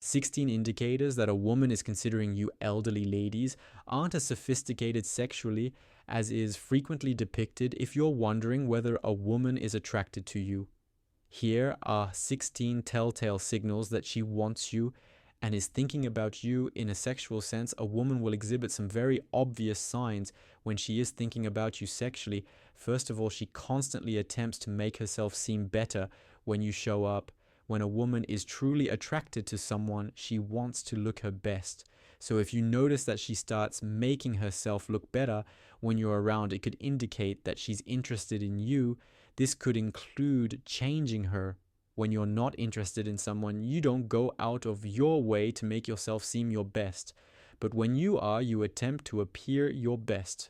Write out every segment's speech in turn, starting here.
16 indicators that a woman is considering you elderly ladies aren't as sophisticated sexually as is frequently depicted if you're wondering whether a woman is attracted to you. Here are 16 telltale signals that she wants you and is thinking about you in a sexual sense. A woman will exhibit some very obvious signs when she is thinking about you sexually. First of all, she constantly attempts to make herself seem better when you show up. When a woman is truly attracted to someone, she wants to look her best. So if you notice that she starts making herself look better when you're around, it could indicate that she's interested in you. This could include changing her. When you're not interested in someone, you don't go out of your way to make yourself seem your best. But when you are, you attempt to appear your best.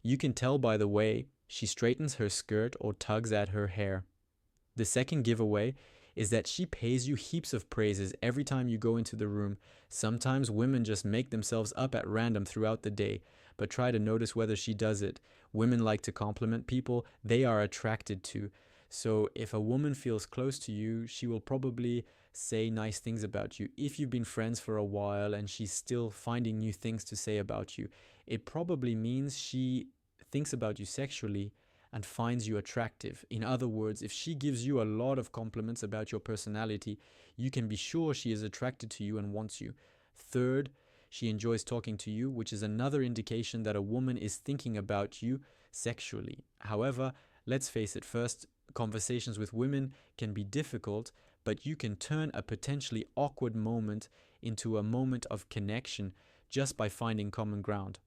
You can tell by the way she straightens her skirt or tugs at her hair. The second giveaway is that she pays you heaps of praises every time you go into the room. Sometimes women just make themselves up at random throughout the day, but try to notice whether she does it. Women like to compliment people they are attracted to. So if a woman feels close to you, she will probably say nice things about you. If you've been friends for a while and she's still finding new things to say about you, it probably means she thinks about you sexually and finds you attractive. In other words, if she gives you a lot of compliments about your personality, you can be sure she is attracted to you and wants you. Third, she enjoys talking to you, which is another indication that a woman is thinking about you sexually. However, let's face it, first, conversations with women can be difficult, but you can turn a potentially awkward moment into a moment of connection just by finding common ground.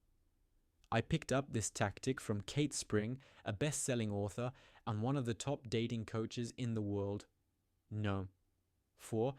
I picked up this tactic from Kate Spring, a best-selling author and one of the top dating coaches in the world. No. 4.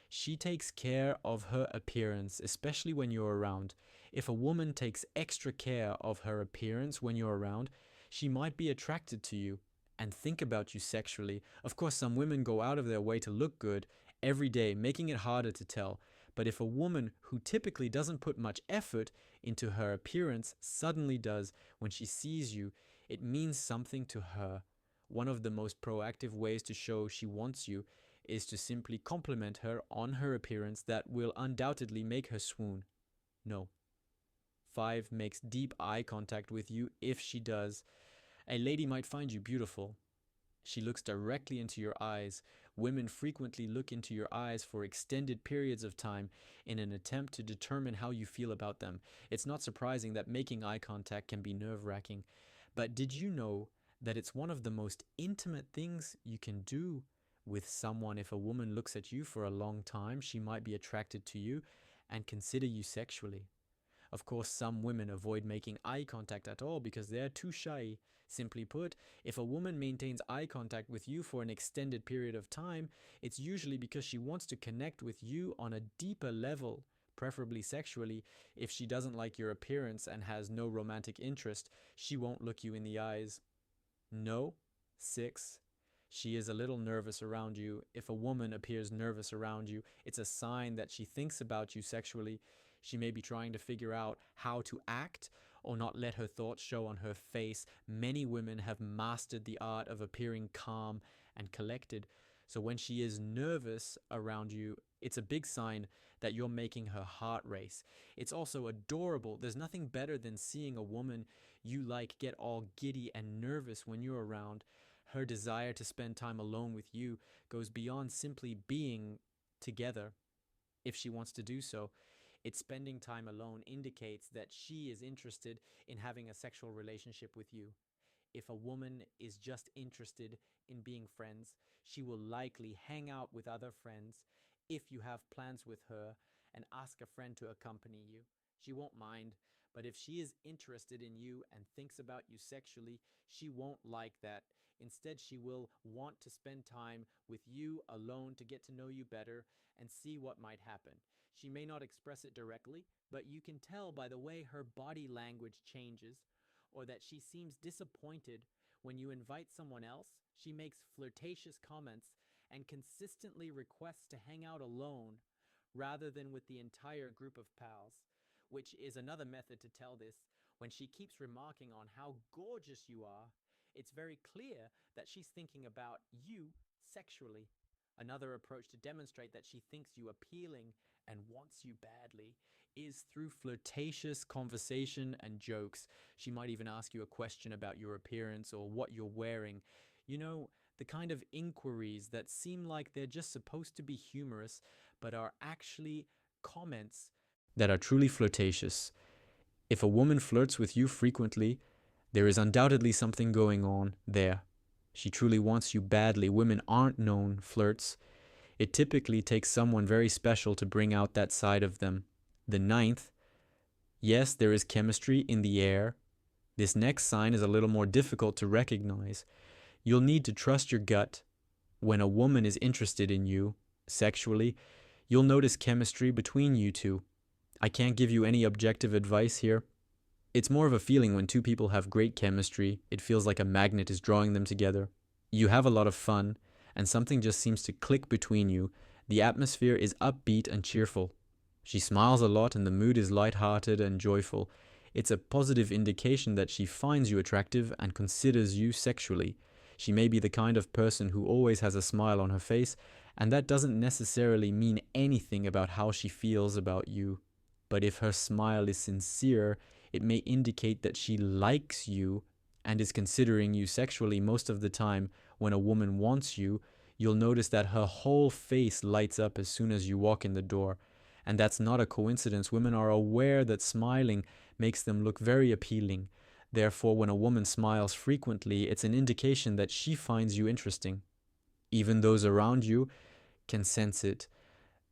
She takes care of her appearance, especially when you're around. If a woman takes extra care of her appearance when you're around, she might be attracted to you and think about you sexually. Of course, some women go out of their way to look good every day, making it harder to tell. But if a woman who typically doesn't put much effort into her appearance suddenly does when she sees you, it means something to her. One of the most proactive ways to show she wants you is to simply compliment her on her appearance. That will undoubtedly make her swoon. No. 5. Makes deep eye contact with you if she does. A lady might find you beautiful. She looks directly into your eyes. Women frequently look into your eyes for extended periods of time in an attempt to determine how you feel about them. It's not surprising that making eye contact can be nerve-wracking. But did you know that it's one of the most intimate things you can do with someone? If a woman looks at you for a long time, she might be attracted to you and consider you sexually. Of course, some women avoid making eye contact at all because they're too shy. Simply put, if a woman maintains eye contact with you for an extended period of time, it's usually because she wants to connect with you on a deeper level, preferably sexually. If she doesn't like your appearance and has no romantic interest, she won't look you in the eyes. No. 6. She is a little nervous around you. If a woman appears nervous around you, it's a sign that she thinks about you sexually. She may be trying to figure out how to act or not let her thoughts show on her face. Many women have mastered the art of appearing calm and collected. So when she is nervous around you, it's a big sign that you're making her heart race. It's also adorable. There's nothing better than seeing a woman you like get all giddy and nervous when you're around. Her desire to spend time alone with you goes beyond simply being together. If she wants to do so, it's spending time alone indicates that she is interested in having a sexual relationship with you. If a woman is just interested in being friends, she will likely hang out with other friends if you have plans with her and ask a friend to accompany you. She won't mind, but if she is interested in you and thinks about you sexually, she won't like that. Instead, she will want to spend time with you alone to get to know you better and see what might happen. She may not express it directly, but you can tell by the way her body language changes, or that she seems disappointed when you invite someone else. She makes flirtatious comments and consistently requests to hang out alone rather than with the entire group of pals, which is another method to tell this. When she keeps remarking on how gorgeous you are, it's very clear that she's thinking about you sexually. Another approach to demonstrate that she thinks you appealing and wants you badly is through flirtatious conversation and jokes. She might even ask you a question about your appearance or what you're wearing. You know, the kind of inquiries that seem like they're just supposed to be humorous, but are actually comments that are truly flirtatious. If a woman flirts with you frequently, there is undoubtedly something going on there. She truly wants you badly. Women aren't known flirts. It typically takes someone very special to bring out that side of them. The ninth, yes, there is chemistry in the air. This next sign is a little more difficult to recognize. You'll need to trust your gut. When a woman is interested in you sexually, you'll notice chemistry between you two. I can't give you any objective advice here. It's more of a feeling when two people have great chemistry. It feels like a magnet is drawing them together. You have a lot of fun, and something just seems to click between you. The atmosphere is upbeat and cheerful. She smiles a lot, and the mood is lighthearted and joyful. It's a positive indication that she finds you attractive and considers you sexually. She may be the kind of person who always has a smile on her face, and that doesn't necessarily mean anything about how she feels about you. But if her smile is sincere, it may indicate that she likes you and is considering you sexually. Most of the time, when a woman wants you, you'll notice that her whole face lights up as soon as you walk in the door. And that's not a coincidence. Women are aware that smiling makes them look very appealing. Therefore, when a woman smiles frequently, it's an indication that she finds you interesting. Even those around you can sense it.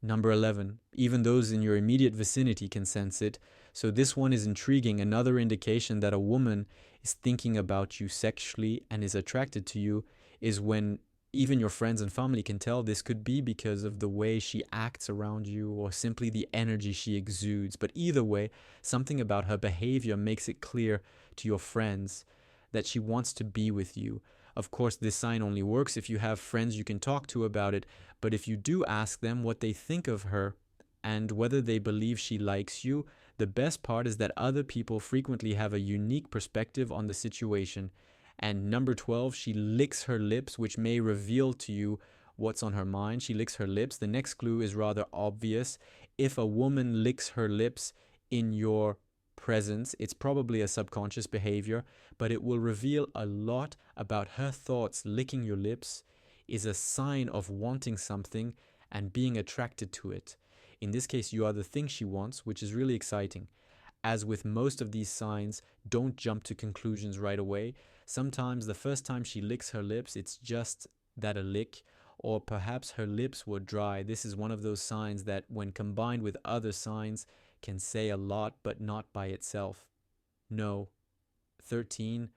Number 11, even those in your immediate vicinity can sense it. So this one is intriguing. Another indication that a woman is thinking about you sexually and is attracted to you is when even your friends and family can tell. This could be because of the way she acts around you or simply the energy she exudes. But either way, something about her behavior makes it clear to your friends that she wants to be with you. Of course, this sign only works if you have friends you can talk to about it, but if you do ask them what they think of her and whether they believe she likes you, the best part is that other people frequently have a unique perspective on the situation. And number 12, she licks her lips, which may reveal to you what's on her mind. She licks her lips. The next clue is rather obvious. If a woman licks her lips in your presence, it's probably a subconscious behavior, but it will reveal a lot about her thoughts. Licking your lips is a sign of wanting something and being attracted to it. In this case, you are the thing she wants, which is really exciting. As with most of these signs, don't jump to conclusions right away. Sometimes the first time she licks her lips, it's just that, a lick, or perhaps her lips were dry. This is one of those signs that, when combined with other signs, can say a lot, but not by itself. No. 13.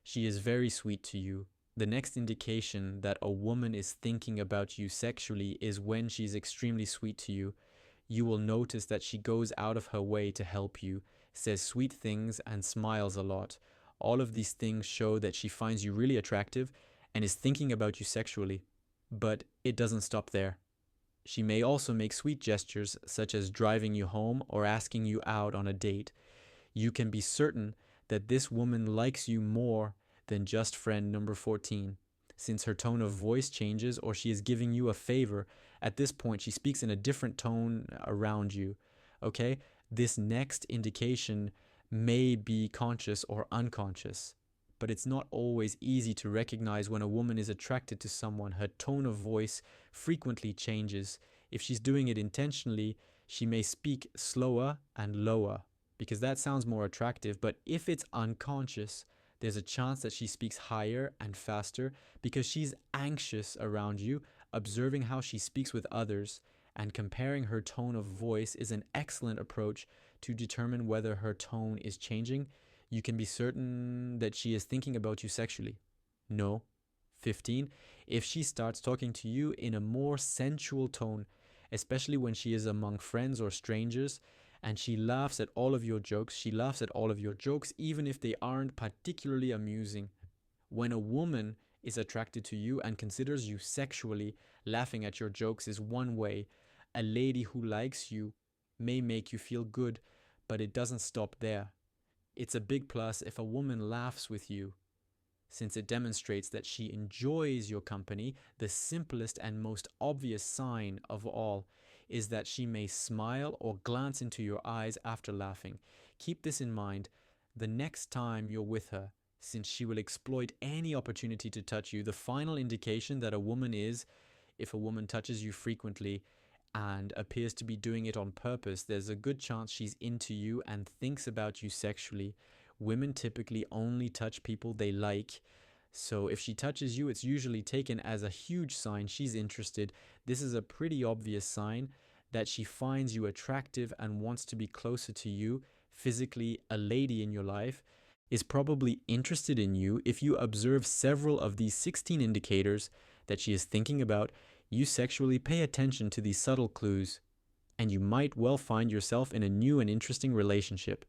She is very sweet to you. The next indication that a woman is thinking about you sexually is when she's extremely sweet to you. You will notice that she goes out of her way to help you, says sweet things, and smiles a lot. All of these things show that she finds you really attractive and is thinking about you sexually. But it doesn't stop there. She may also make sweet gestures, such as driving you home or asking you out on a date. You can be certain that this woman likes you more than just friend number 14. Since her tone of voice changes or she is giving you a favor, at this point she speaks in a different tone around you. Okay? This next indication may be conscious or unconscious, but it's not always easy to recognize when a woman is attracted to someone. Her tone of voice frequently changes. If she's doing it intentionally, she may speak slower and lower because that sounds more attractive. But if it's unconscious, there's a chance that she speaks higher and faster because she's anxious around you. Observing how she speaks with others and comparing her tone of voice is an excellent approach to determine whether her tone is changing. You can be certain that she is thinking about you sexually. No. 15. If she starts talking to you in a more sensual tone, especially when she is among friends or strangers, and she laughs at all of your jokes, even if they aren't particularly amusing. When a woman is attracted to you and considers you sexually, laughing at your jokes is one way. A lady who likes you may make you feel good, but it doesn't stop there. It's a big plus if a woman laughs with you, since it demonstrates that she enjoys your company, the simplest and most obvious sign of all. is that she may smile or glance into your eyes after laughing. Keep this in mind the next time you're with her, since she will exploit any opportunity to touch you. The final indication that a woman is, if a woman touches you frequently and appears to be doing it on purpose, there's a good chance she's into you and thinks about you sexually. Women typically only touch people they like. So if she touches you, it's usually taken as a huge sign she's interested. This is a pretty obvious sign that she finds you attractive and wants to be closer to you. Physically, a lady in your life is probably interested in you. If you observe several of these 16 indicators that she is thinking about you sexually, pay attention to these subtle clues, and you might well find yourself in a new and interesting relationship.